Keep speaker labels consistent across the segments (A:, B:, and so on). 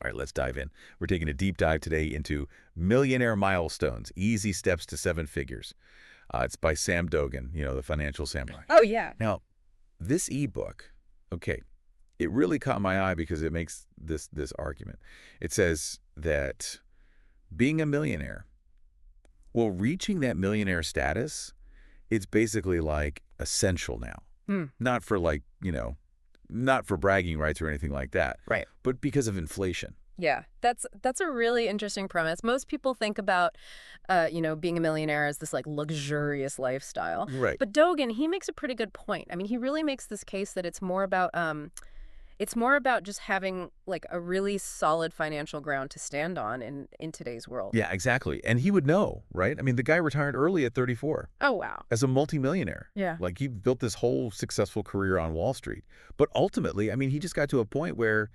A: All right, let's dive in. We're taking a deep dive today into Millionaire Milestones, Easy Steps to Seven Figures. It's by Sam Dogan, the financial samurai.
B: Oh, yeah.
A: Now, this ebook, okay, it really caught my eye because it makes this argument. It says that being a millionaire, well, reaching that millionaire status, it's basically like essential now. Not for not for bragging rights or anything like that.
B: Right.
A: But because of inflation.
B: Yeah, that's a really interesting premise. Most people think about, being a millionaire as this like luxurious lifestyle.
A: Right.
B: But Dogan, he makes a pretty good point. I mean, he really makes this case that it's more about just having like a really solid financial ground to stand on in today's world.
A: Yeah, exactly. And he would know, right? I mean, the guy retired early at 34
B: Oh, wow.
A: as a multimillionaire.
B: Yeah.
A: Like he built this whole successful career on Wall Street. But ultimately, I mean, he just got to a point where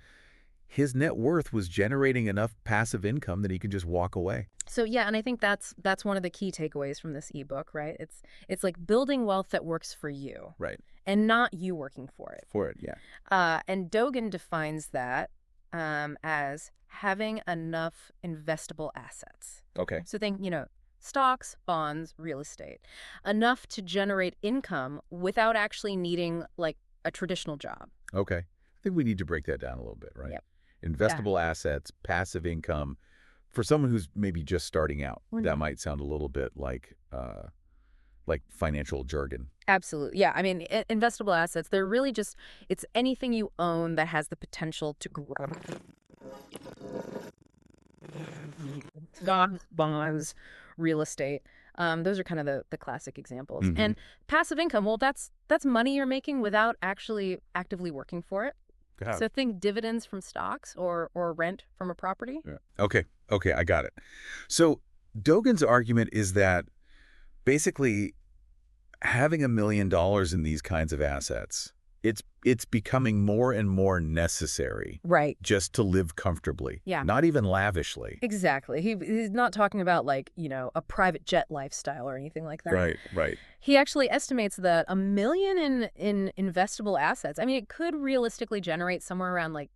A: his net worth was generating enough passive income that he could just walk away.
B: So yeah, and I think that's one of the key takeaways from this ebook, right? It's like building wealth that works for you.
A: Right.
B: And not you working for it.
A: Yeah.
B: And Dogan defines that as having enough investable assets.
A: Okay.
B: So think, stocks, bonds, real estate, enough to generate income without actually needing like a traditional job.
A: Okay. I think we need to break that down a little bit, right?
B: Yep.
A: Investable assets, passive income. For someone who's maybe just starting out, that might sound a little bit like financial jargon.
B: Absolutely. Yeah. I mean, investable assets, they're really just, it's anything you own that has the potential to grow. Stocks, bonds, real estate. Those are kind of the classic examples. And passive income, well, that's money you're making without actually actively working for it.
A: God.
B: So think dividends from stocks or rent from a property.
A: Yeah. Okay, I got it. So Dogan's argument is that basically having $1 million in these kinds of assets, it's becoming more and more necessary.
B: Right.
A: Just to live comfortably.
B: Yeah.
A: Not even lavishly.
B: Exactly. He's not talking about like, a private jet lifestyle or anything like that.
A: Right.
B: He actually estimates that $1 million in investable assets, I mean, it could realistically generate somewhere around like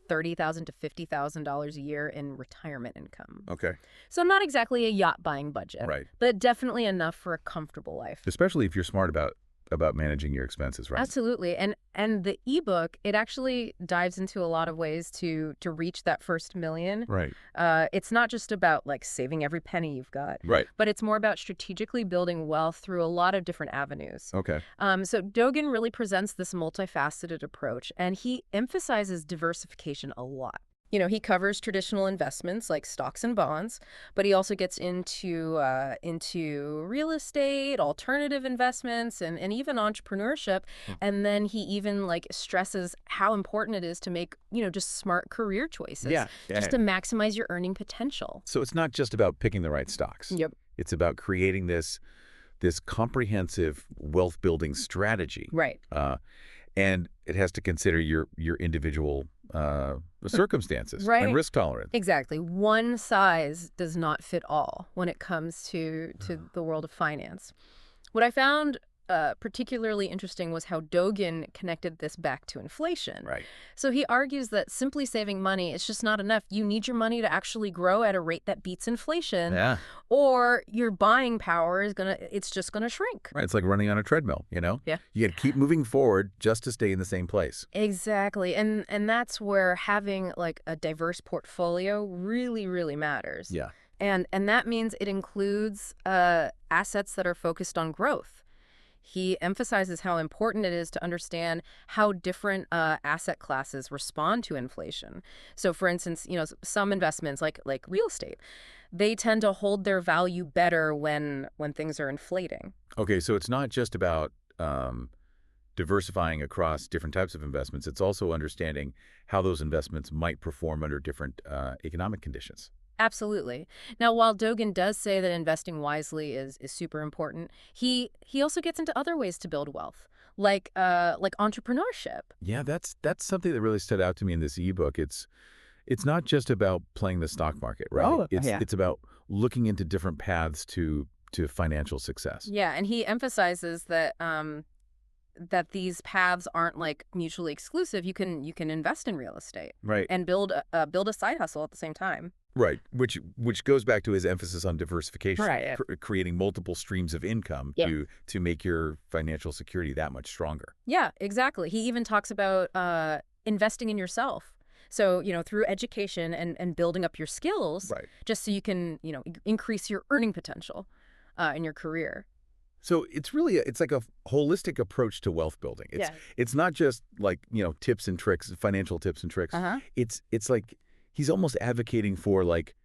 B: $30,000 to $50,000 a year in retirement income.
A: Okay.
B: So not exactly a yacht buying budget.
A: Right.
B: But definitely enough for a comfortable life.
A: Especially if you're smart about managing your expenses, right?
B: Absolutely. And the ebook, it actually dives into a lot of ways to reach that first million.
A: Right.
B: It's not just about like saving every penny you've got.
A: Right.
B: But it's more about strategically building wealth through a lot of different avenues.
A: Okay.
B: So Dogan really presents this multifaceted approach, and he emphasizes diversification a lot. He covers traditional investments like stocks and bonds, but he also gets into real estate, alternative investments, and even entrepreneurship. And then he even like stresses how important it is to make, just smart career choices.
A: Yeah.
B: Just to maximize your earning potential.
A: So it's not just about picking the right stocks.
B: Yep.
A: It's about creating this comprehensive wealth building strategy.
B: Right.
A: And it has to consider your individual circumstances and risk tolerance.
B: Exactly. One size does not fit all when it comes to the world of finance. What I found particularly interesting was how Dogan connected this back to inflation.
A: Right.
B: So he argues that simply saving money is just not enough. You need your money to actually grow at a rate that beats inflation.
A: Yeah.
B: Or your buying power it's just gonna shrink.
A: Right. It's like running on a treadmill,
B: Yeah.
A: You got to keep moving forward just to stay in the same place.
B: Exactly. And that's where having like a diverse portfolio really, really matters.
A: Yeah.
B: And that means it includes assets that are focused on growth. He emphasizes how important it is to understand how different asset classes respond to inflation. So, for instance, some investments like real estate, they tend to hold their value better when things are inflating.
A: Okay, so it's not just about diversifying across different types of investments. It's also understanding how those investments might perform under different economic conditions.
B: Absolutely. Now, while Dogan does say that investing wisely is super important, he also gets into other ways to build wealth, like entrepreneurship.
A: Yeah, that's something that really stood out to me in this ebook. It's not just about playing the stock market, right?
B: Oh,
A: It's about looking into different paths to financial success.
B: Yeah, and he emphasizes that that these paths aren't like mutually exclusive. You can invest in real estate
A: Right.
B: and build a side hustle at the same time.
A: Right. Which goes back to his emphasis on diversification,
B: Right.
A: creating multiple streams of income
B: Yeah.
A: to make your financial security that much stronger.
B: Yeah, exactly. He even talks about investing in yourself. So, through education and building up your skills,
A: Right.
B: just so you can, increase your earning potential in your career.
A: So it's like a holistic approach to wealth building.
B: Yeah.
A: It's not just like, tips and tricks, financial tips and tricks.
B: Uh-huh.
A: It's like he's almost advocating for like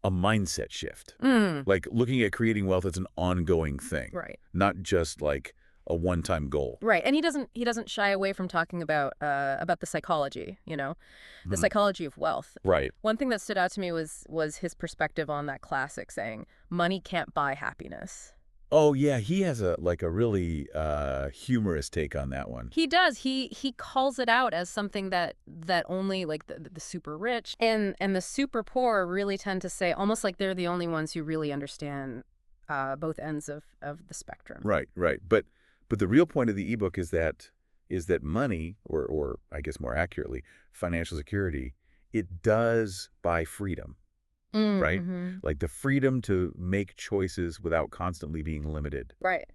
A: a mindset shift.
B: Mm.
A: Like looking at creating wealth as an ongoing thing,
B: Right.
A: not just like a one-time goal.
B: Right. And he doesn't shy away from talking about the psychology, the
A: Mhm.
B: psychology of wealth.
A: Right.
B: One thing that stood out to me was his perspective on that classic saying, money can't buy happiness.
A: Oh yeah, he has a really humorous take on that one.
B: He does. He calls it out as something that only like the super rich and the super poor really tend to say, almost like they're the only ones who really understand both ends of the spectrum.
A: Right, right. But the real point of the ebook is that money, or I guess more accurately, financial security, it does buy freedom, right?
B: Mm-hmm.
A: Like the freedom to make choices without constantly being limited
B: Right.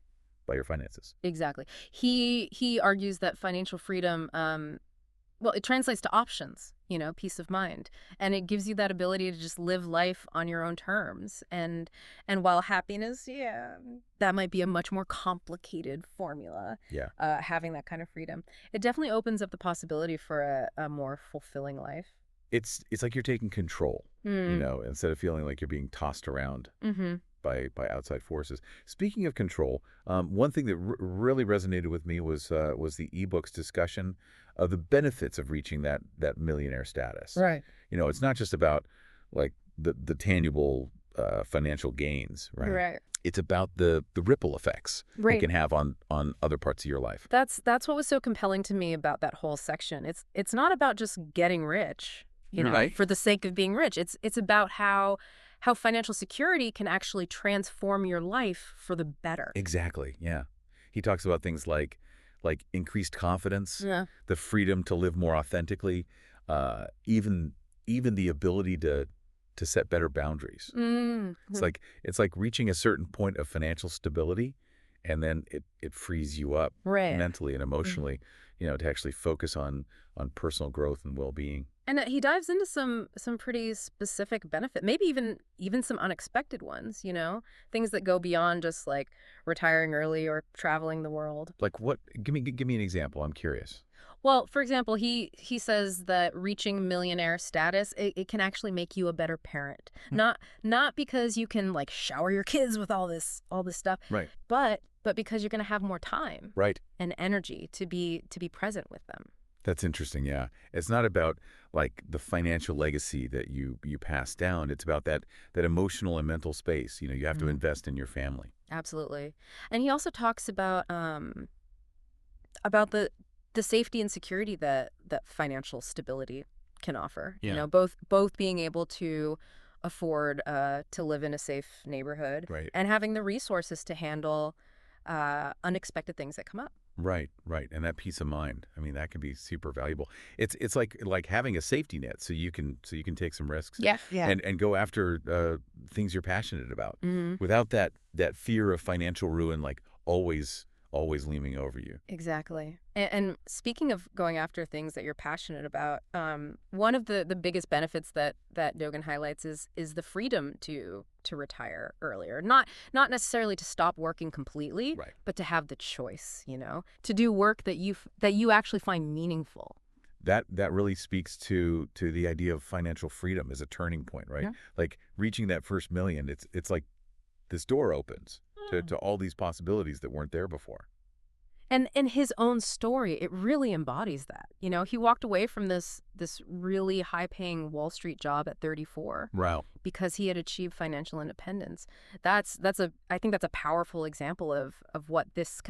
A: by your finances.
B: Exactly. He argues that financial freedom, well, it translates to options, peace of mind, and it gives you that ability to just live life on your own terms. And while happiness, yeah, that might be a much more complicated formula.
A: Yeah.
B: Having that kind of freedom, it definitely opens up the possibility for a more fulfilling life.
A: It's like you're taking control, instead of feeling like you're being tossed around
B: Mm-hmm.
A: by outside forces. Speaking of control, one thing that really resonated with me was the ebook's discussion of the benefits of reaching that millionaire status.
B: Right.
A: It's not just about like the tangible financial gains, right?
B: Right.
A: It's about the ripple effects it
B: Right.
A: can have on other parts of your life.
B: That's what was so compelling to me about that whole section. It's not about just getting rich,
A: Right.
B: for the sake of being rich. It's about how financial security can actually transform your life for the better.
A: Exactly. Yeah. He talks about things like increased confidence,
B: Yeah.
A: the freedom to live more authentically, even the ability to set better boundaries.
B: Mm.
A: It's like reaching a certain point of financial stability, and then it frees you up
B: Right.
A: mentally and emotionally, to actually focus on personal growth and well-being.
B: And he dives into some pretty specific benefit, maybe even some unexpected ones, things that go beyond just like retiring early or traveling the world.
A: Like what? Give me an example. I'm curious.
B: Well, for example, he says that reaching millionaire status, it can actually make you a better parent. Not because you can like shower your kids with all this stuff,
A: Right.
B: but because you're going to have more time
A: Right.
B: and energy to be present with them.
A: That's interesting. Yeah. It's not about like the financial legacy that you pass down. It's about that emotional and mental space. You have to invest in your family.
B: Absolutely. And he also talks about the safety and security that financial stability can offer.
A: Yeah.
B: Both being able to afford to live in a safe neighborhood,
A: Right.
B: and having the resources to handle unexpected things that come up.
A: Right, right. And that peace of mind, I mean, that can be super valuable. It's like having a safety net so you can take some risks.
B: Yeah.
A: And go after things you're passionate about
B: Mm-hmm.
A: without that fear of financial ruin, like always looming over you.
B: Exactly. And speaking of going after things that you're passionate about, one of the biggest benefits that Dogen highlights is the freedom to retire earlier. Not necessarily to stop working completely,
A: Right.
B: but to have the choice, to do work that you actually find meaningful.
A: That really speaks to the idea of financial freedom as a turning point, right?
B: Yeah.
A: Like reaching that first million, it's like this door opens to all these possibilities that weren't there before.
B: And in his own story, it really embodies that. He walked away from this really high-paying Wall Street job at 34
A: Wow.
B: because he had achieved financial independence. I think that's a powerful example of what this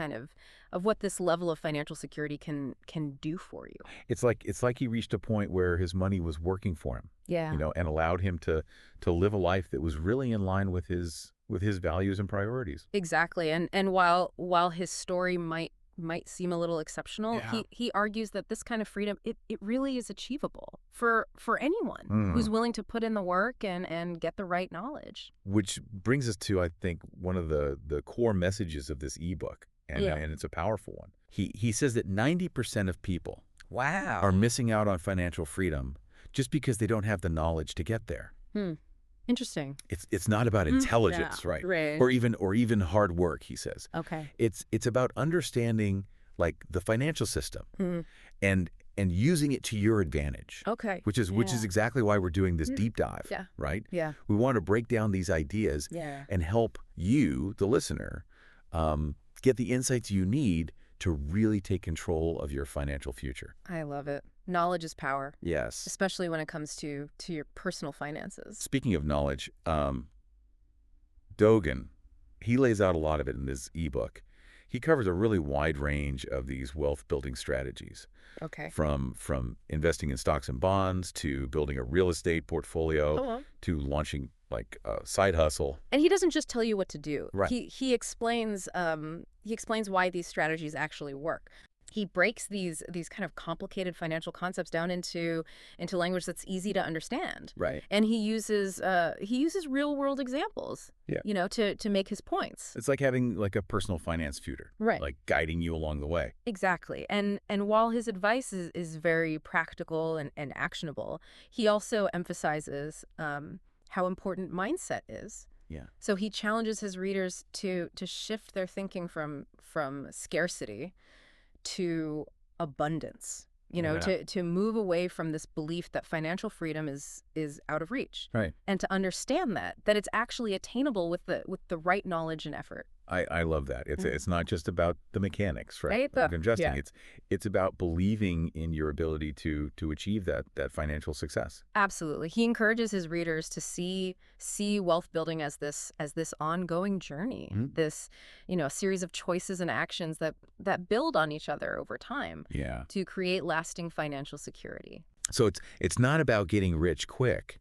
B: level of financial security can do for you.
A: It's like he reached a point where his money was working for him.
B: Yeah.
A: And allowed him to live a life that was really in line with his values and priorities.
B: Exactly. And while his story might might seem a little exceptional,
A: Yeah.
B: he argues that this kind of freedom, it really is achievable for anyone who's
A: Mm.
B: willing to put in the work and get the right knowledge.
A: Which brings us to, I think, one of the core messages of this ebook,
B: Yeah.
A: and it's a powerful one. He says that 90% of people
C: Wow.
A: are missing out on financial freedom just because they don't have the knowledge to get there.
B: Interesting.
A: It's not about intelligence, right?
B: Right.
A: Or even hard work, he says.
B: Okay.
A: It's about understanding like the financial system
B: Mhm.
A: and using it to your advantage.
B: Okay.
A: Which is exactly why we're doing this deep dive,
B: Yeah.
A: right?
B: Yeah.
A: We want to break down these ideas
B: Yeah.
A: and help you, the listener, get the insights you need to really take control of your financial future.
B: I love it. Knowledge is power,
A: Yes.
B: especially when it comes to your personal finances.
A: Speaking of knowledge, Dogen, he lays out a lot of it in this ebook. He covers a really wide range of these wealth-building strategies,
B: Okay.
A: from investing in stocks and bonds to building a real estate portfolio
B: Oh, well.
A: to launching like a side hustle.
B: And he doesn't just tell you what to do.
A: Right.
B: He explains why these strategies actually work. He breaks these kind of complicated financial concepts down into language that's easy to understand.
A: Right.
B: And he uses real world examples.
A: Yeah.
B: You know, to make his points.
A: It's like having like a personal finance tutor,
B: Right.
A: like guiding you along the way.
B: Exactly. And while his advice is very practical and actionable, he also emphasizes how important mindset is.
A: Yeah.
B: So he challenges his readers to shift their thinking from scarcity to abundance. You know,
A: Yeah.
B: to move away from this belief that financial freedom is out of reach.
A: Right.
B: And to understand that it's actually attainable with the right knowledge and effort.
A: I love that. It's not just about the mechanics, right?
B: Right.
A: Of investing.
B: Yeah.
A: It's about believing in your ability to achieve that financial success.
B: Absolutely. He encourages his readers to see wealth building as this ongoing journey, this, a series of choices and actions that build on each other over time
A: Yeah.
B: to create lasting financial security.
A: So it's not about getting rich quick.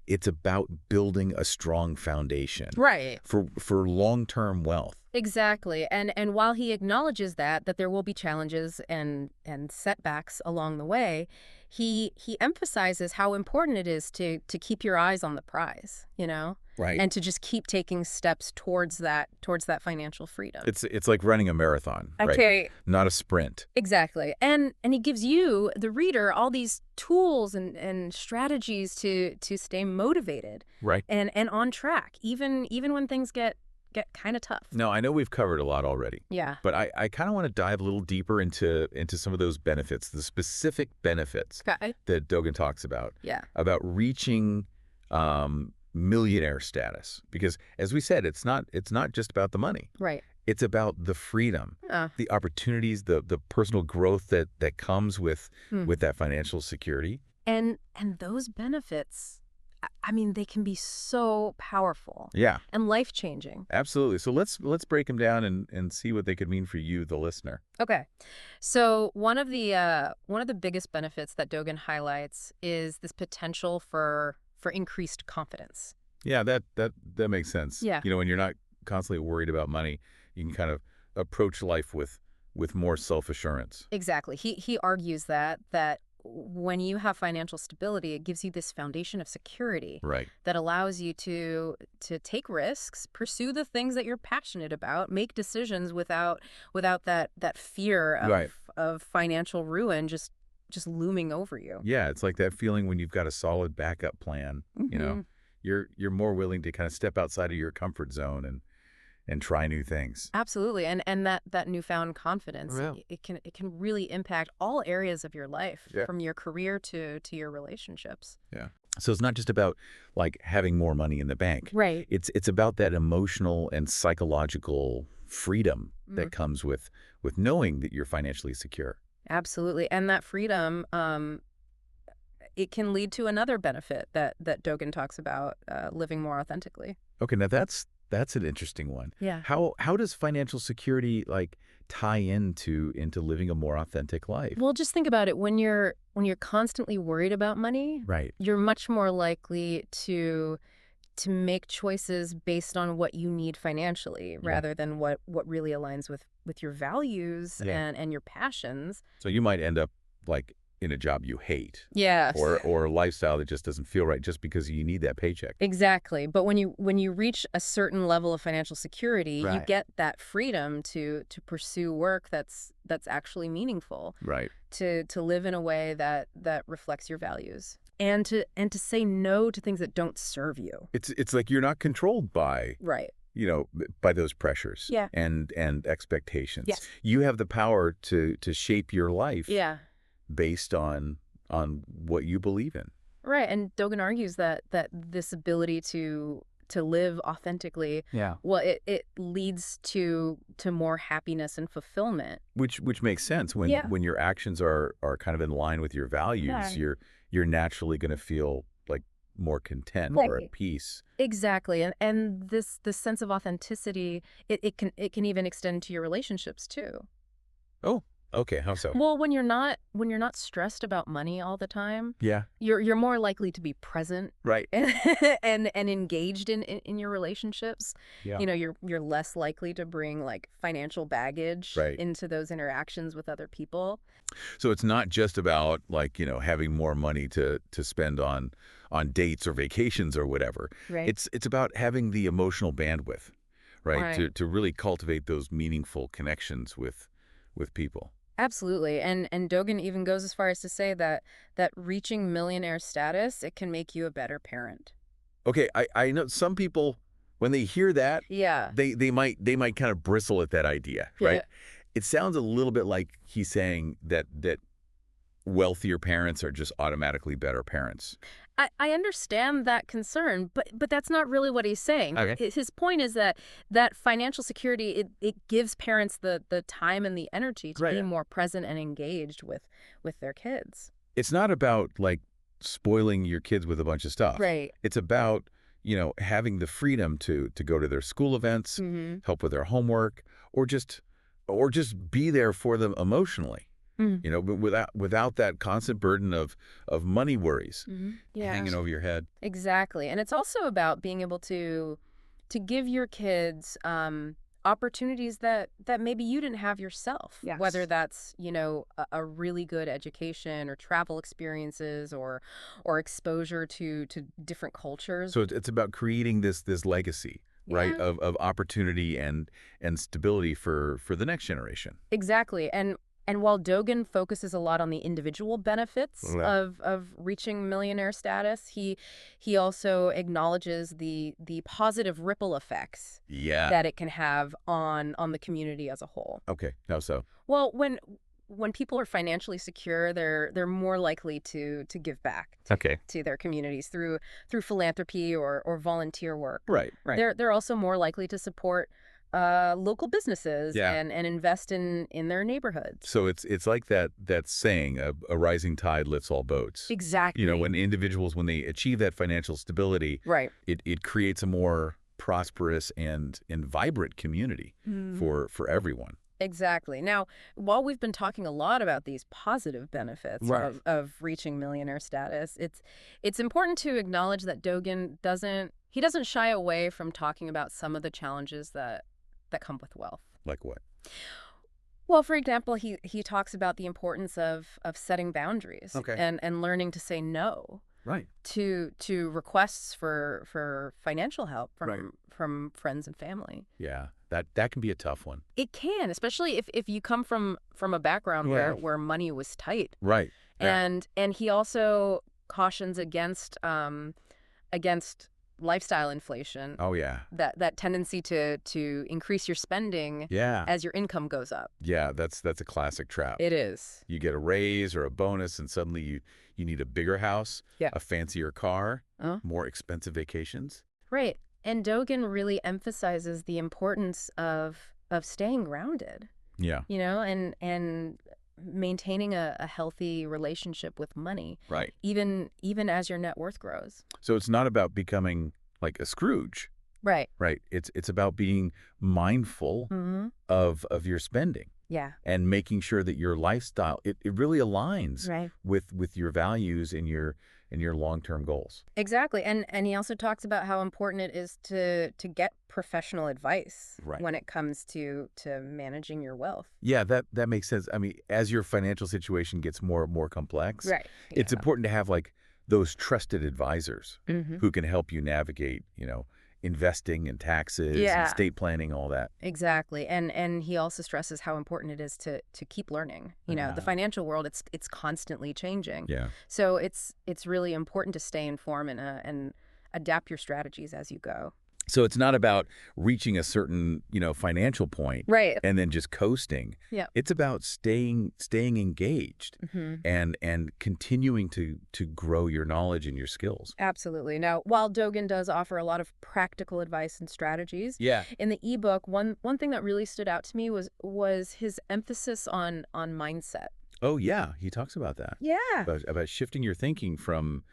A: It's about building a strong foundation
B: Right.
A: for long-term wealth.
B: Exactly. And while he acknowledges that there will be challenges and setbacks along the way, he emphasizes how important it is to keep your eyes on the prize,
A: Right.
B: and to just keep taking steps towards that financial freedom.
A: It's like running a marathon, right?
B: Okay.
A: Not a sprint.
B: Exactly. And he gives you, the reader, all these tools and strategies to stay motivated
A: Right.
B: and on track, even when things get kind of tough.
A: No, I know we've covered a lot already.
B: Yeah.
A: But I kind of want to dive a little deeper into some of those benefits, the specific benefits
B: Okay.
A: that Dogen talks about.
B: Yeah.
A: About reaching millionaire status. Because as we said, it's not just about the money.
B: Right.
A: It's about the freedom,
B: Uh,
A: the opportunities, the personal growth that comes with that financial security.
B: and those benefits, I mean, they can be so powerful
A: Yeah,
B: and life-changing.
A: absolutely. So let's break them down and see what they could mean for you, the listener.
B: Okay. So one of the biggest benefits that Dogen highlights is this potential for increased confidence.
A: Yeah, that makes sense.
B: Yeah.
A: When you're not constantly worried about money, you can kind of approach life with more self-assurance.
B: Exactly. He argues that when you have financial stability, it gives you this foundation of security
A: Right.
B: that allows you to take risks, pursue the things that you're passionate about, make decisions without that fear
A: Right.
B: of financial ruin just looming over you.
A: Yeah, it's like that feeling when you've got a solid backup plan,
B: Mhm.
A: you're more willing to kind of step outside of your comfort zone and try new things.
B: Absolutely. And that newfound confidence,
C: Yeah.
B: it can really impact all areas of your life,
A: Yeah.
B: from your career to your relationships.
A: Yeah. So it's not just about like having more money in the bank.
B: Right.
A: It's about that emotional and psychological freedom that comes with knowing that you're financially secure.
B: Absolutely. And that freedom, it can lead to another benefit that Dogen talks about, living more authentically.
A: Okay, now that's an interesting one.
B: Yeah.
A: How does financial security like tie into living a more authentic life?
B: Well, just think about it. When you're constantly worried about money,
A: Right.
B: you're much more likely to to make choices based on what you need financially rather than what really aligns with your values and your passions.
A: So you might end up like in a job you hate.
B: Yes.
A: Or a lifestyle that just doesn't feel right just because you need that paycheck.
B: Exactly. But when you reach a certain level of financial security, you get that freedom to pursue work that's actually meaningful.
A: Right.
B: To live in a way that reflects your values. And to say no to things that don't serve you.
A: It's like you're not controlled by by those pressures and expectations.
B: Yes.
A: You have the power to shape your life based on what you believe in.
B: Right. And Dogen argues that this ability to live authentically, well, it leads to more happiness and fulfillment.
A: Which makes sense when your actions are kind of in line with your values. You're naturally going to feel like more content or at peace.
B: Exactly. And this sense of authenticity, it can even extend to your relationships too.
A: Oh, okay. How so?
B: Well, when you're not stressed about money all the time, you're more likely to be present,
A: right,
B: and engaged in your relationships.
A: Yeah.
B: You're less likely to bring like financial baggage into those interactions with other people.
A: So it's not just about like, having more money to spend on dates or vacations or whatever.
B: Right.
A: It's about having the emotional bandwidth, right? To really cultivate those meaningful connections with people.
B: Absolutely. And Dogen even goes as far as to say that reaching millionaire status, it can make you a better parent.
A: Okay, I know some people, when they hear that, they might kind of bristle at that idea, right? It sounds a little bit like he's saying that wealthier parents are just automatically better parents.
B: I understand that concern, but that's not really what he's saying.
A: Okay.
B: His point is that financial security, it gives parents the time and the energy to be more present and engaged with their kids.
A: It's not about like spoiling your kids with a bunch of stuff.
B: Right.
A: It's about, having the freedom to go to their school events, help with their homework, or just be there for them emotionally. But without that constant burden of money worries hanging over your head.
B: Exactly. And it's also about being able to give your kids opportunities that maybe you didn't have yourself.
C: Yes.
B: Whether that's, a really good education or travel experiences or exposure to different cultures.
A: So it's about creating this legacy, right, of opportunity and stability for the next generation.
B: Exactly. And while Dogen focuses a lot on the individual benefits of reaching millionaire status, he also acknowledges the positive ripple effects that it can have on the community as a whole.
A: Okay, how so?
B: Well, when people are financially secure, they're more likely to give back to their communities through philanthropy or volunteer work.
A: Right.
B: They're also more likely to support local businesses and invest in their neighborhoods.
A: So it's like that saying, a rising tide lifts all boats.
B: Exactly.
A: When individuals, when they achieve that financial stability, it creates a more prosperous and vibrant community for everyone.
B: Exactly. Now, while we've been talking a lot about these positive benefits of reaching millionaire status, it's important to acknowledge that Dogen doesn't shy away from talking about some of the challenges that come with wealth.
A: Like what?
B: Well, for example, he talks about the importance of setting boundaries and learning to say no to requests for financial help from friends and family.
A: Yeah, that can be a tough one.
B: It can, especially if you come from a background where money was tight.
A: Right.
B: And he also cautions against lifestyle inflation.
A: Oh, yeah.
B: That tendency to increase your spending as your income goes up.
A: Yeah, that's a classic trap.
B: It is.
A: You get a raise or a bonus and suddenly you need a bigger house, a fancier car, more expensive vacations.
B: Right. And Dogen really emphasizes the importance of staying grounded.
A: Yeah.
B: And maintaining a healthy relationship with money.
A: Right.
B: Even as your net worth grows.
A: So it's not about becoming like a Scrooge.
B: Right.
A: Right. It's about being mindful of your spending.
B: Yeah.
A: And making sure that your lifestyle it really aligns with your values and your and your long-term goals.
B: Exactly. And he also talks about how important it is to get professional advice
A: Right.
B: when it comes to managing your wealth.
A: Yeah, that makes sense. I mean, as your financial situation gets more complex,
B: Right.
A: it's
B: Yeah.
A: important to have like those trusted advisors
B: Mm-hmm.
A: who can help you navigate, investing and taxes and
B: Yeah.
A: estate planning, all that.
B: Exactly. And he also stresses how important it is to keep learning. The financial world, it's constantly changing.
A: Yeah.
B: So it's really important to stay informed and adapt your strategies as you go.
A: So it's not about reaching a certain, financial point
B: Right.
A: and then just coasting.
B: Yeah.
A: It's about staying engaged
B: Mm-hmm.
A: and continuing to grow your knowledge and your skills.
B: Absolutely. Now, while Dogen does offer a lot of practical advice and strategies,
A: Yeah.
B: in the ebook, one thing that really stood out to me was his emphasis on mindset.
A: Oh, yeah. He talks about that.
B: Yeah.
A: About shifting your thinking from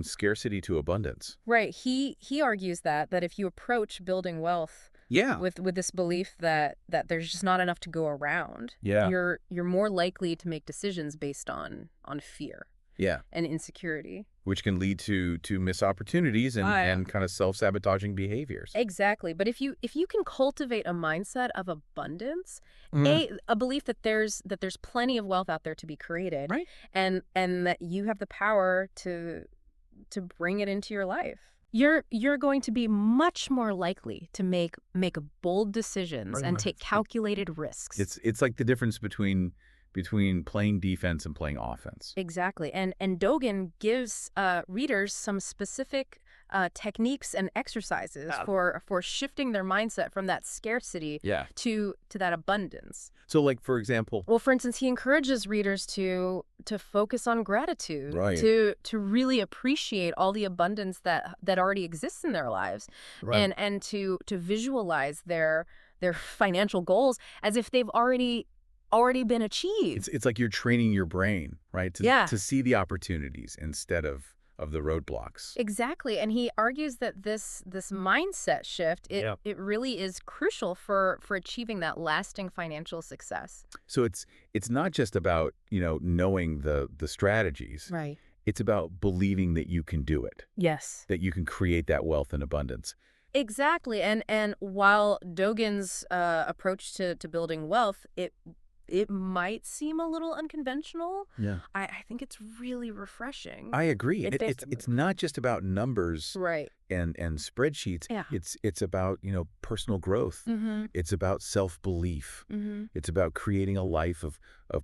A: scarcity to abundance.
B: Right. He argues that if you approach building wealth
A: Yeah.
B: with this belief that there's just not enough to go around,
A: Yeah.
B: you're more likely to make decisions based on fear
A: Yeah.
B: and insecurity.
A: Which can lead to missed opportunities and kind of self-sabotaging behaviors.
B: Exactly. But if you can cultivate a mindset of abundance,
A: Mhm.
B: a belief that there's plenty of wealth out there to be created,
A: Right.
B: and that you have the power to bring it into your life, you're going to be much more likely to make bold decisions and take calculated risks.
A: It's like the difference between playing defense and playing offense.
B: Exactly. And Dogen gives readers some specific techniques and exercises for shifting their mindset from that scarcity
A: Yeah.
B: to that abundance.
A: So, like, for example,
B: Well, for instance, he encourages readers to focus on gratitude,
A: Right.
B: to really appreciate all the abundance that already exists in their lives,
A: Right.
B: and to visualize their financial goals as if they've already been achieved.
A: it's like you're training your brain, right,
B: Yeah.
A: to see the opportunities instead of the roadblocks.
B: Exactly. And he argues that this mindset shift, it really is crucial for achieving that lasting financial success.
A: So it's not just about, knowing the strategies.
B: Right.
A: It's about believing that you can do it,
B: Yes.
A: that you can create that wealth and abundance.
B: Exactly. And while Dogen's approach to building wealth, it might seem a little unconventional.
A: Yeah.
B: I think it's really refreshing.
A: I agree.
B: It fits
A: It's not just about numbers
B: Right.
A: and spreadsheets.
B: Yeah.
A: It's about, personal growth.
B: Mm-hmm.
A: It's about self-belief.
B: Mm-hmm.
A: It's about creating a life of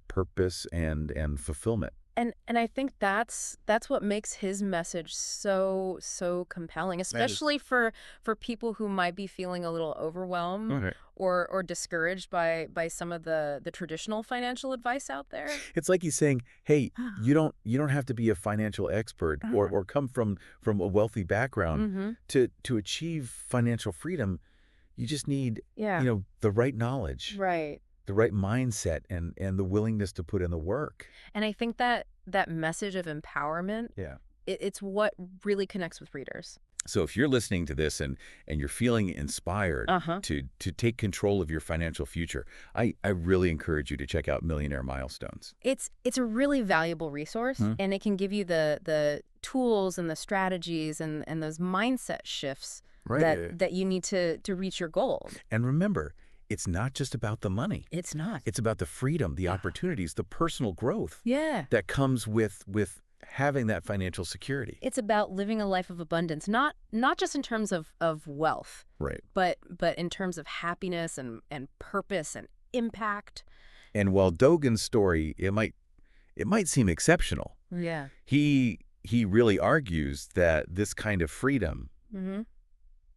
A: purpose and fulfillment.
B: And I think that's what makes his message so compelling, especially for people who might be feeling a little overwhelmed
A: Okay.
B: or discouraged by some of the traditional financial advice out there.
A: It's like he's saying, hey, you don't have to be a financial expert or come from a wealthy background
B: Mm-hmm.
A: to achieve financial freedom. You just need,
B: Yeah.
A: the right knowledge,
B: Right.
A: the right mindset and the willingness to put in the work.
B: And I think that message of empowerment,
A: Yeah.
B: it's what really connects with readers.
A: So if you're listening to this and you're feeling inspired
B: Uh-huh.
A: to take control of your financial future, I really encourage you to check out Millionaire Milestones.
B: It's a really valuable resource, and it can give you the tools and the strategies and those mindset shifts that you need to reach your goal.
A: And remember, it's not just about the money.
B: It's not.
A: It's about the freedom, the opportunities, the personal growth
B: Yeah.
A: that comes with having that financial security.
B: It's about living a life of abundance, not just in terms of wealth,
A: Right.
B: but in terms of happiness and purpose and impact.
A: And while Dogen's story, it might seem exceptional,
B: Yeah.
A: he really argues that this kind of freedom,
B: Mm-hmm.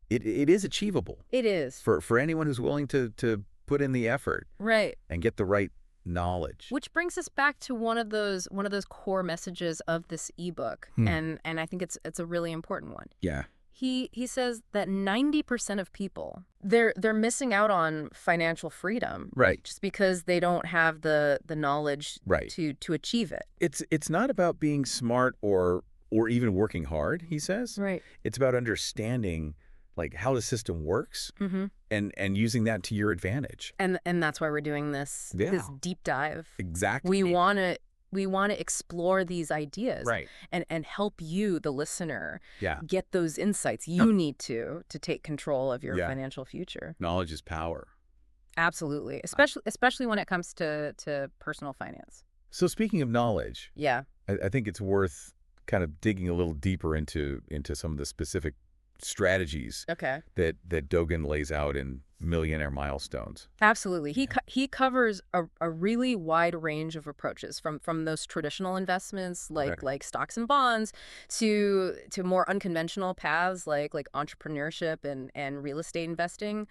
A: it is achievable
B: It is.
A: for anyone who's willing to put in the effort
B: Right.
A: and get the right knowledge.
B: Which brings us back to one of those core messages of this ebook, and I think it's a really important one.
A: Yeah.
B: He says that 90% of people they're missing out on financial freedom,
A: Right.
B: just because they don't have the knowledge
A: Right.
B: to achieve it.
A: It's not about being smart or even working hard, he says.
B: Right.
A: It's about understanding like how the system works
B: Mm-hmm.
A: and using that to your advantage.
B: And that's why we're doing this
A: Yeah.
B: this deep dive.
A: Exactly.
B: We want to We want to explore these ideas
A: Right.
B: and help you, the listener,
A: Yeah.
B: get those insights you need to take control of your
A: Yeah.
B: financial future.
A: Knowledge is power.
B: Absolutely, especially when it comes to personal finance.
A: So speaking of knowledge,
B: Yeah.
A: I think it's worth kind of digging a little deeper into some of the specific strategies
B: Okay.
A: that Dogen lays out in Millionaire Milestones.
B: Absolutely. He covers a really wide range of approaches from those traditional investments
A: Okay.
B: like stocks and bonds to more unconventional paths like entrepreneurship and real estate investing.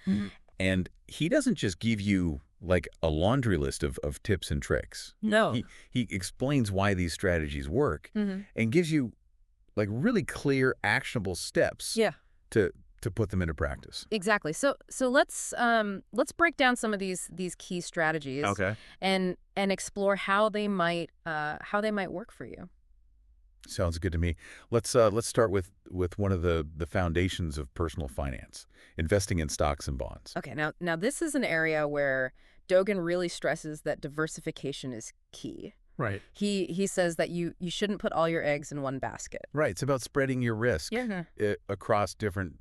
A: And he doesn't just give you like a laundry list of tips and tricks.
B: No.
A: He explains why these strategies work
B: Mm-hmm.
A: and gives you like really clear, actionable steps
B: Yeah.
A: to put them into practice.
B: Exactly. So let's break down some of these key strategies and explore how they might work for you.
A: Sounds good to me. Let's start with one of the foundations of personal finance, investing in stocks and bonds.
B: Okay. Now this is an area where Dogen really stresses that diversification is key.
A: Right.
B: He says that you shouldn't put all your eggs in one basket.
A: Right. It's about spreading your risk
B: Yeah.
A: across different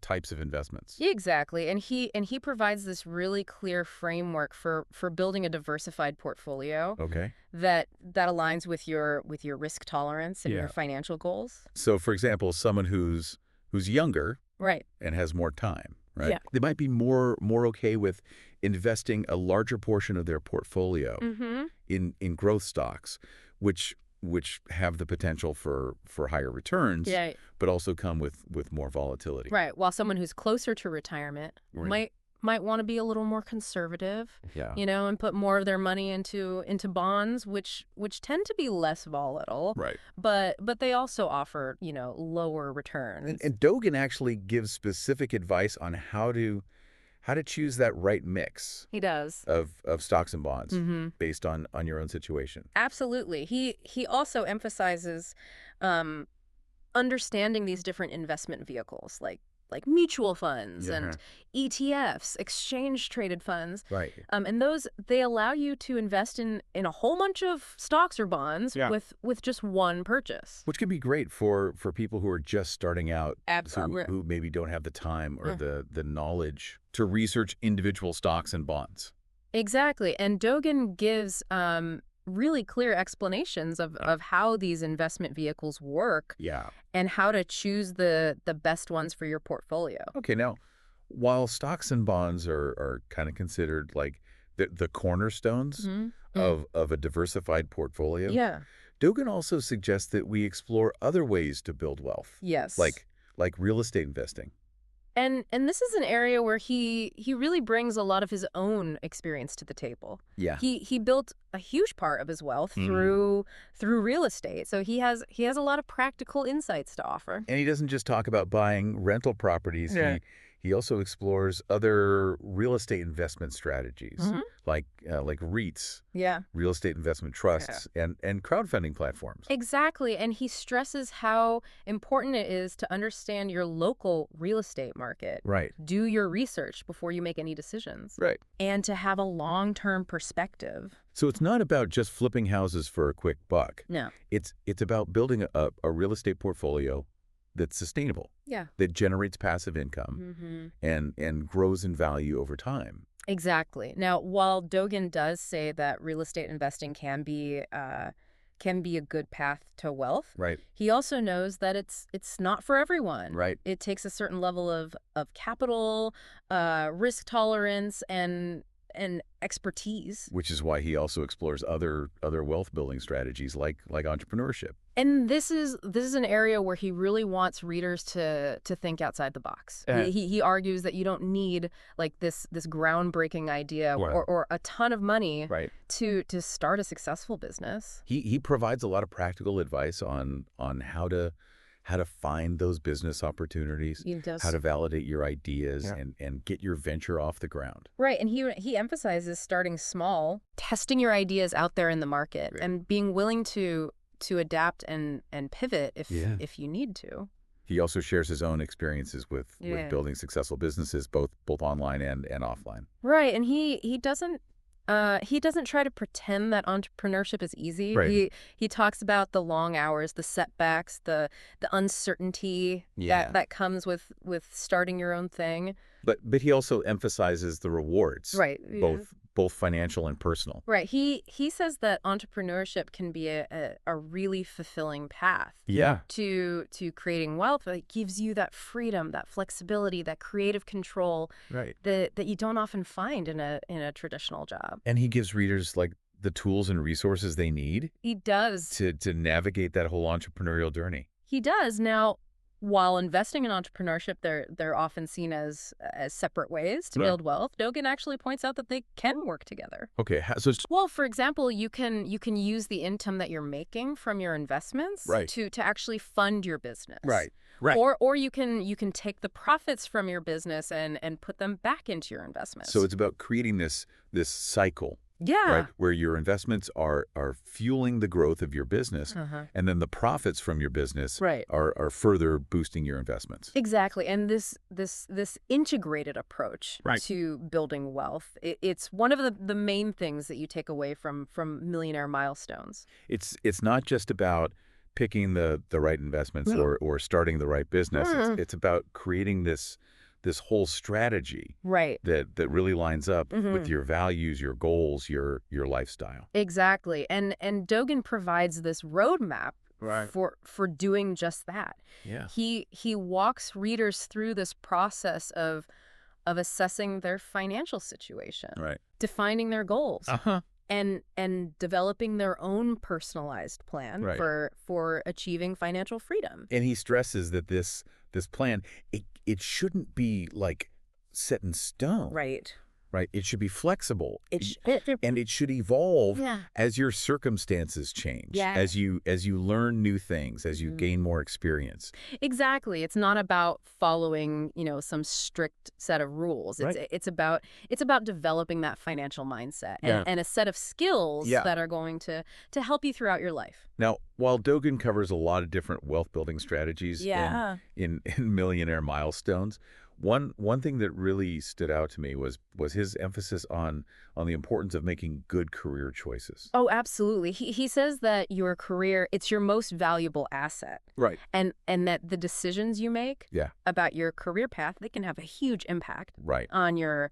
A: types of investments.
B: Exactly. And he provides this really clear framework for building a diversified portfolio
A: Okay.
B: that aligns with your risk tolerance and
A: Yeah.
B: your financial goals.
A: So, for example, someone who's younger
B: Right.
A: and has more time, right?
B: Yeah.
A: They might be more okay with investing a larger portion of their portfolio
B: Mm-hmm.
A: in growth stocks, which have the potential for higher returns,
B: Yeah.
A: but also come with more volatility.
B: Right. While someone who's closer to retirement
A: Right.
B: might want to be a little more conservative,
A: Yeah.
B: and put more of their money into bonds, which tend to be less volatile,
A: Right.
B: but they also offer, lower returns.
A: And Dogen actually gives specific advice on how to choose that right mix
B: He does.
A: of stocks and bonds
B: Mm-hmm.
A: based on your own situation.
B: Absolutely. He also emphasizes understanding these different investment vehicles like mutual funds and ETFs, exchange traded funds.
A: Right.
B: And those, they allow you to invest in a whole bunch of stocks or bonds with just one purchase.
A: Which can be great for people who are just starting out,
B: Absolutely.
A: who maybe don't have the time or the knowledge to research individual stocks and bonds.
B: Exactly. And Dogen gives really clear explanations of how these investment vehicles work
A: Yeah.
B: and how to choose the best ones for your portfolio.
A: Okay, now, while stocks and bonds are kind of considered like the cornerstones of a diversified portfolio,
B: Yeah.
A: Dogen also suggests that we explore other ways to build wealth,
B: Yes.
A: like real estate investing.
B: And this is an area where he really brings a lot of his own experience to the table.
A: Yeah.
B: He built a huge part of his wealth through real estate. So he has a lot of practical insights to offer.
A: And he doesn't just talk about buying rental properties.
B: Yeah.
A: He also explores other real estate investment strategies, like REITs,
B: Yeah.
A: real estate investment trusts, and crowdfunding platforms.
B: Exactly. And he stresses how important it is to understand your local real estate market.
A: Right.
B: Do your research before you make any decisions.
A: Right.
B: And to have a long-term perspective.
A: So it's not about just flipping houses for a quick buck.
B: No.
A: It's about building a real estate portfolio that's sustainable,
B: Yeah.
A: that generates passive income and grows in value over time.
B: Exactly. Now, while Dogen does say that real estate investing can be a good path to wealth,
A: Right.
B: he also knows that it's not for everyone.
A: Right.
B: It takes a certain level of capital, risk tolerance, and expertise.
A: Which is why he also explores other wealth building strategies like entrepreneurship.
B: And this is an area where he really wants readers to think outside the box. He argues that you don't need like this groundbreaking idea or a ton of money to start a successful business.
A: He provides a lot of practical advice on how to find those business opportunities,
B: He does.
A: how to validate your ideas and get your venture off the ground.
B: Right, and he emphasizes starting small, testing your ideas out there in the market, and being willing to adapt and pivot if you need to.
A: He also shares his own experiences with building successful businesses, both online and offline.
B: Right, and he doesn't He doesn't try to pretend that entrepreneurship is easy.
A: Right.
B: He talks about the long hours, the setbacks, the uncertainty
A: Yeah.
B: that comes with starting your own thing.
A: But he also emphasizes the rewards,
B: Right. Yeah.
A: both financial and personal.
B: Right. He says that entrepreneurship can be a really fulfilling path
A: Yeah.
B: to creating wealth. It gives you that freedom, that flexibility, that creative control
A: Right.
B: that you don't often find in a traditional job.
A: And he gives readers like the tools and resources they need
B: He does.
A: to navigate that whole entrepreneurial journey.
B: He does. Now, while investing in entrepreneurship, they're often seen as separate ways to
A: Right.
B: build wealth. Dogan actually points out that they can work together.
A: Okay. So
B: Well, for example, you can use the income that you're making from your investments
A: Right.
B: to actually fund your business.
A: Right.
B: Or you can take the profits from your business and put them back into your investments.
A: So it's about creating this cycle,
B: yeah.
A: right, where your investments are fueling the growth of your business, and then the profits from your business
B: Right.
A: are further boosting your investments.
B: Exactly. And this integrated approach
A: Right.
B: to building wealth, it's one of the main things that you take away from Millionaire Milestones.
A: It's not just about picking the right investments or starting the right business. It's about creating this whole strategy
B: Right.
A: that really lines up with your values, your goals, your lifestyle.
B: Exactly. And Dogan provides this roadmap
A: Right.
B: for doing just that.
A: Yeah.
B: He walks readers through this process of assessing their financial situation,
A: Right.
B: defining their goals,
A: Uh-huh.
B: and developing their own personalized plan
A: Right.
B: for achieving financial freedom.
A: And he stresses that this plan, it shouldn't be like set in stone.
B: Right.
A: Right? It should be flexible.
B: It
A: And it should evolve
B: Yeah.
A: as your circumstances change,
B: Yeah.
A: as you learn new things, as you gain more experience.
B: Exactly. It's not about following, some strict set of rules.
A: Right.
B: It's about developing that financial mindset
A: Yeah.
B: and a set of skills
A: Yeah.
B: that are going to help you throughout your life.
A: Now, while Dogan covers a lot of different wealth building strategies
B: Yeah.
A: in Millionaire Milestones, one thing that really stood out to me was his emphasis on the importance of making good career choices.
B: Oh, absolutely. He says that your career, it's your most valuable asset.
A: Right.
B: And that the decisions you make
A: Yeah.
B: about your career path, they can have a huge impact
A: Right.
B: on your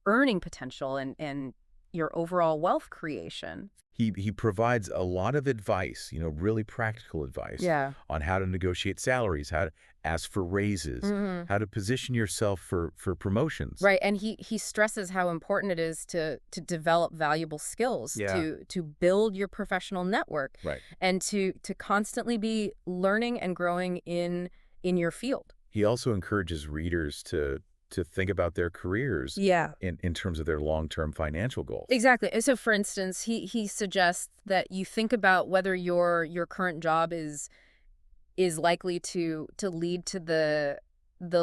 B: earning potential and your overall wealth creation.
A: He provides a lot of advice, really practical advice
B: Yeah.
A: on how to negotiate salaries, how to ask for raises, how to position yourself for promotions.
B: Right. And he stresses how important it is to develop valuable skills,
A: Yeah.
B: to build your professional network,
A: Right.
B: and to constantly be learning and growing in your field.
A: He also encourages readers to think about their careers
B: Yeah.
A: in terms of their long-term financial goals.
B: Exactly. So, for instance, he suggests that you think about whether your current job is likely to lead to the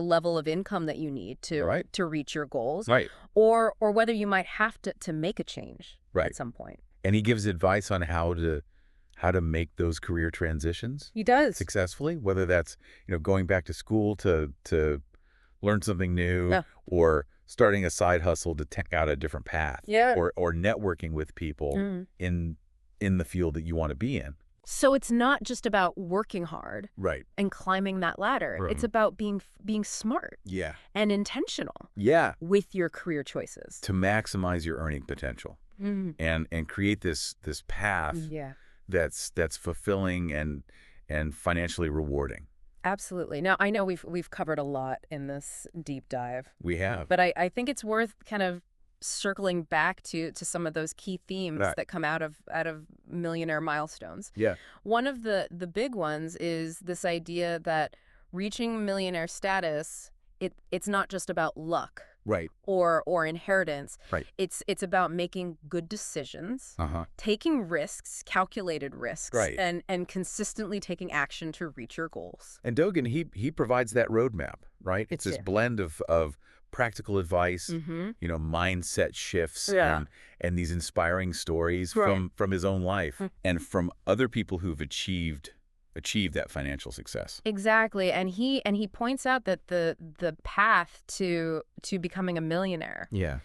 B: level of income that you need
A: Right.
B: to reach your goals,
A: Right.
B: or whether you might have to make a change
A: Right.
B: at some point.
A: And he gives advice on how to make those career transitions
B: He does.
A: successfully, whether that's, going back to school to learn something new,
B: Yeah.
A: or starting a side hustle to take out a different path,
B: Yeah.
A: or networking with people in the field that you want to be in.
B: So it's not just about working hard
A: Right.
B: and climbing that ladder.
A: Right.
B: It's about being smart
A: Yeah.
B: and intentional
A: Yeah.
B: with your career choices.
A: To maximize your earning potential and create this path
B: Yeah.
A: that's fulfilling and financially rewarding.
B: Absolutely. Now, I know we've covered a lot in this deep dive,
A: We have.
B: but I think it's worth kind of circling back to some of those key themes
A: Right.
B: that come out of Millionaire Milestones.
A: Yeah.
B: One of the big ones is this idea that reaching millionaire status, it's not just about luck
A: Right.
B: or inheritance.
A: Right.
B: It's about making good decisions,
A: Uh-huh.
B: taking risks, calculated risks,
A: Right.
B: and consistently taking action to reach your goals.
A: And Dogan, he provides that roadmap, right? It's this
B: Yeah.
A: blend of practical advice,
B: Mm-hmm.
A: mindset shifts,
B: Yeah.
A: and these inspiring stories
B: Right.
A: from his own life and from other people who've achieved that financial success.
B: Exactly. And he points out that the path to becoming a millionaire,
A: Yeah.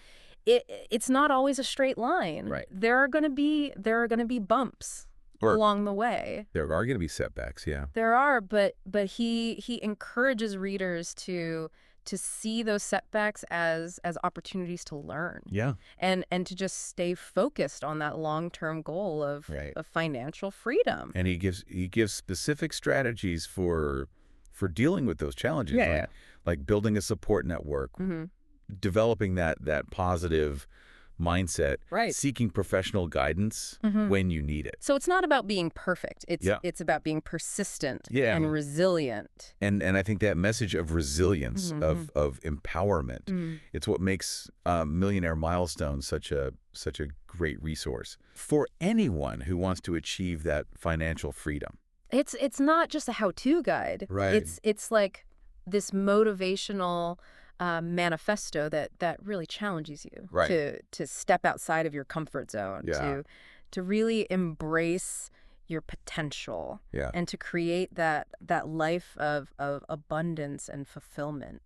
B: it's not always a straight line.
A: Right.
B: There are going to be bumps
A: Or
B: along the way.
A: there are going to be setbacks, yeah.
B: There are, but he encourages readers to see those setbacks as opportunities to learn.
A: Yeah.
B: And to just stay focused on that long-term goal
A: Right.
B: of financial freedom.
A: And he gives specific strategies for dealing with those challenges.
B: Yeah.
A: Like building a support network, developing that positive mindset,
B: Right.
A: seeking professional guidance when you need it.
B: So it's not about being perfect. It's
A: Yeah.
B: it's about being persistent
A: Yeah.
B: and resilient.
A: And I think that message of resilience, of empowerment, it's what makes Millionaire Milestones such a great resource for anyone who wants to achieve that financial freedom.
B: It's not just a how-to guide.
A: Right.
B: It's like this motivational manifesto that really challenges you
A: Right.
B: to step outside of your comfort zone,
A: Yeah.
B: to really embrace your potential,
A: Yeah.
B: and to create that life of abundance and fulfillment.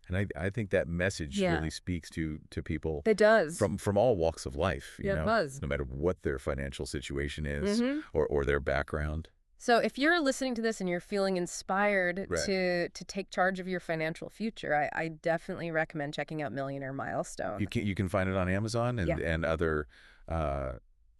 A: And I think that message
B: Yeah.
A: really speaks to people
B: It does.
A: from all walks of life,
B: Yeah, it does.
A: no matter what their financial situation is
B: Mhm.
A: or their background.
B: So if you're listening to this and you're feeling inspired
A: Right.
B: to take charge of your financial future, I definitely recommend checking out Millionaire Milestone.
A: You can find it on Amazon
B: Yeah.
A: and other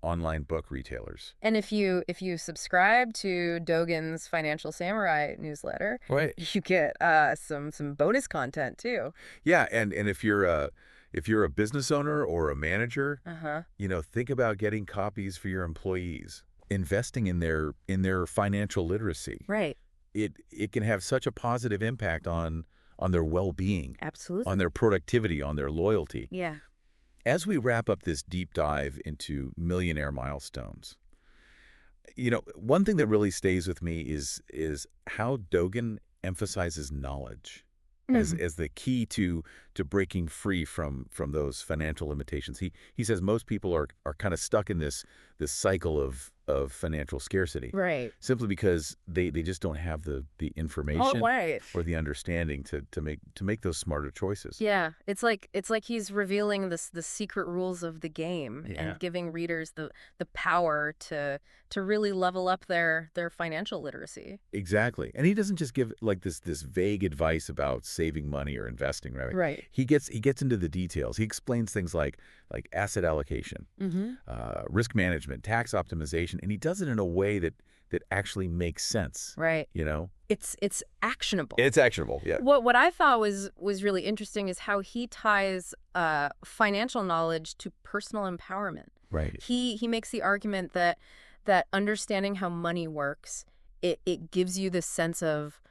A: online book retailers.
B: And if you subscribe to Dogen's Financial Samurai newsletter,
A: Right.
B: you get some bonus content too.
A: Yeah, and if you're a business owner or a manager,
B: Uh-huh.
A: think about getting copies for your employees, investing in their financial literacy.
B: Right.
A: It can have such a positive impact on their well-being,
B: Absolutely.
A: on their productivity, on their loyalty.
B: Yeah.
A: As we wrap up this deep dive into Millionaire Milestones, one thing that really stays with me is how Dogen emphasizes knowledge as the key to breaking free from those financial limitations. He says most people are kind of stuck in this cycle of financial scarcity,
B: Right.
A: simply because they just don't have the information
B: Oh, right.
A: or the understanding to make those smarter choices.
B: Yeah, it's like he's revealing the secret rules of the game
A: Yeah.
B: and giving readers the power to really level up their financial literacy.
A: Exactly. And he doesn't just give like this vague advice about saving money or investing, right?
B: Right.
A: He gets into the details. He explains things like asset allocation, risk management, tax optimization, and he does it in a way that actually makes sense.
B: Right. It's actionable.
A: It's actionable, yeah.
B: What I thought was really interesting is how he ties financial knowledge to personal empowerment.
A: Right.
B: He makes the argument that understanding how money works, it gives you this sense of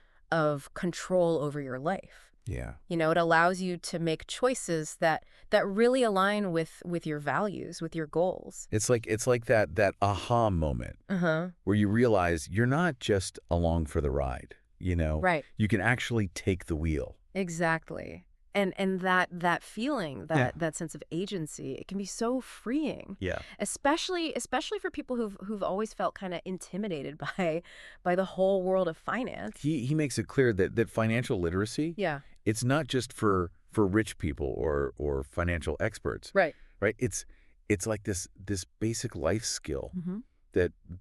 B: control over your life.
A: Yeah.
B: It allows you to make choices that really align with your values, with your goals.
A: It's like that aha moment where you realize you're not just along for the ride,
B: Right.
A: You can actually take the wheel.
B: Exactly. And that feeling, that sense of agency, it can be so freeing.
A: Yeah.
B: Especially for people who've always felt kind of intimidated by the whole world of finance.
A: He makes it clear that financial literacy,
B: Yeah.
A: it's not just for rich people or financial experts.
B: Right.
A: Right? It's like this basic life skill
B: Mm-hmm.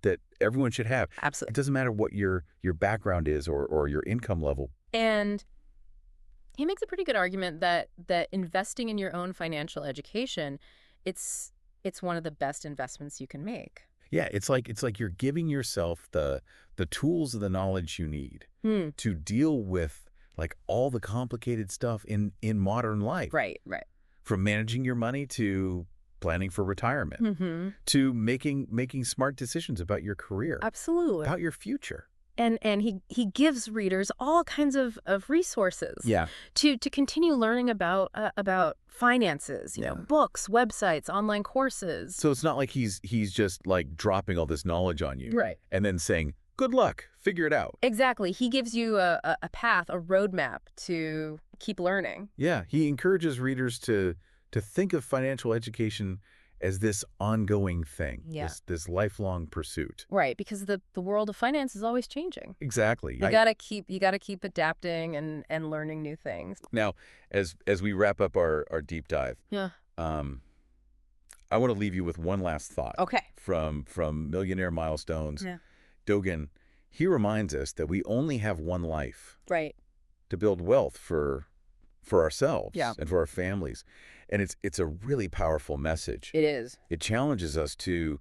A: that everyone should have. It
B: Absolutely.
A: doesn't matter what your background is or your income level.
B: And he makes a pretty good argument that investing in your own financial education, it's one of the best investments you can make.
A: Yeah, it's like you're giving yourself the tools and the knowledge you need to deal with like all the complicated stuff in modern life.
B: Right.
A: From managing your money to planning for retirement,
B: Mm-hmm.
A: to making smart decisions about your career,
B: Absolutely.
A: about your future.
B: And he gives readers all kinds of resources
A: Yeah.
B: to continue learning about finances, books, websites, online courses.
A: So it's not like he's just like dropping all this knowledge on you,
B: Right.
A: and then saying, "Good luck, figure it out."
B: Exactly. He gives you a path, a roadmap to keep learning.
A: Yeah, he encourages readers to think of financial education as this ongoing thing,
B: Yeah.
A: this lifelong pursuit.
B: Right, because the world of finance is always changing.
A: Exactly.
B: You gotta keep adapting and learning new things.
A: Now, as we wrap up our deep dive,
B: Yeah.
A: Um, I want to leave you with one last thought.
B: Okay.
A: From Millionaire Milestones.
B: Yeah.
A: Dogen, he reminds us that we only have one life
B: Right.
A: to build wealth for ourselves
B: Yeah.
A: and for our families. And it's a really powerful message.
B: It is.
A: It challenges us to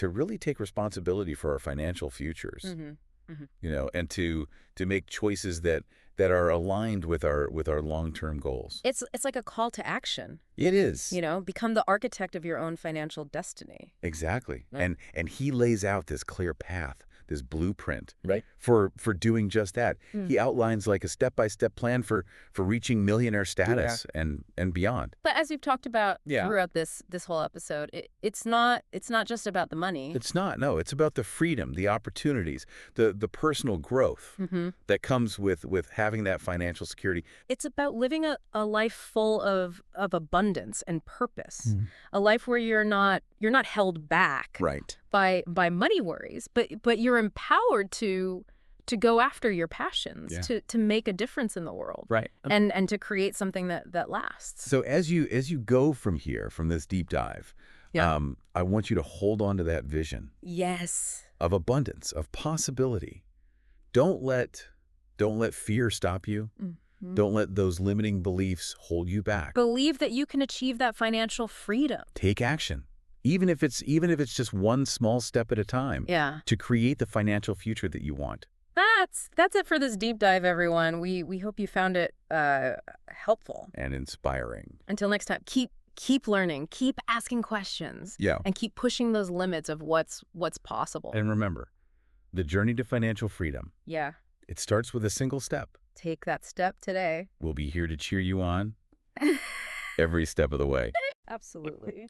A: really take responsibility for our financial futures.
B: Mm-hmm. Mm-hmm.
A: You know, and to make choices that are aligned with our long-term goals.
B: It's like a call to action.
A: It is.
B: You know, become the architect of your own financial destiny.
A: Exactly.
B: Right.
A: And he lays out this clear path, this blueprint
C: Right.
A: for doing just that.
B: Mm.
A: He outlines like a step-by-step plan for reaching millionaire status and beyond.
B: But as we've talked about
C: Yeah.
B: throughout this whole episode, it's not just about the money.
A: It's not. No, it's about the freedom, the opportunities, the personal growth
B: Mm-hmm.
A: that comes with having that financial security.
B: It's about living a life full of abundance and purpose.
C: Mm.
B: A life where you're not held back
C: Right.
B: by money worries, but you're empowered to go after your passions,
A: Yeah.
B: to make a difference in the world.
C: Right.
B: And to create something that lasts.
A: So as you go from this deep dive,
B: Yeah.
A: I want you to hold on to that vision
B: Yes.
A: of abundance, of possibility. Don't let fear stop you.
B: Mhm.
A: Don't let those limiting beliefs hold you back.
B: Believe that you can achieve that financial freedom.
A: Take action, even if it's just one small step at a time,
B: Yeah.
A: to create the financial future that you want.
B: That's it for this deep dive, everyone. We hope you found it helpful.
A: And inspiring.
B: Until next time, keep learning, keep asking questions,
A: Yeah.
B: and keep pushing those limits of what's possible.
A: And remember, the journey to financial freedom,
B: Yeah.
A: it starts with a single step.
B: Take that step today.
A: We'll be here to cheer you on every step of the way.
B: Absolutely.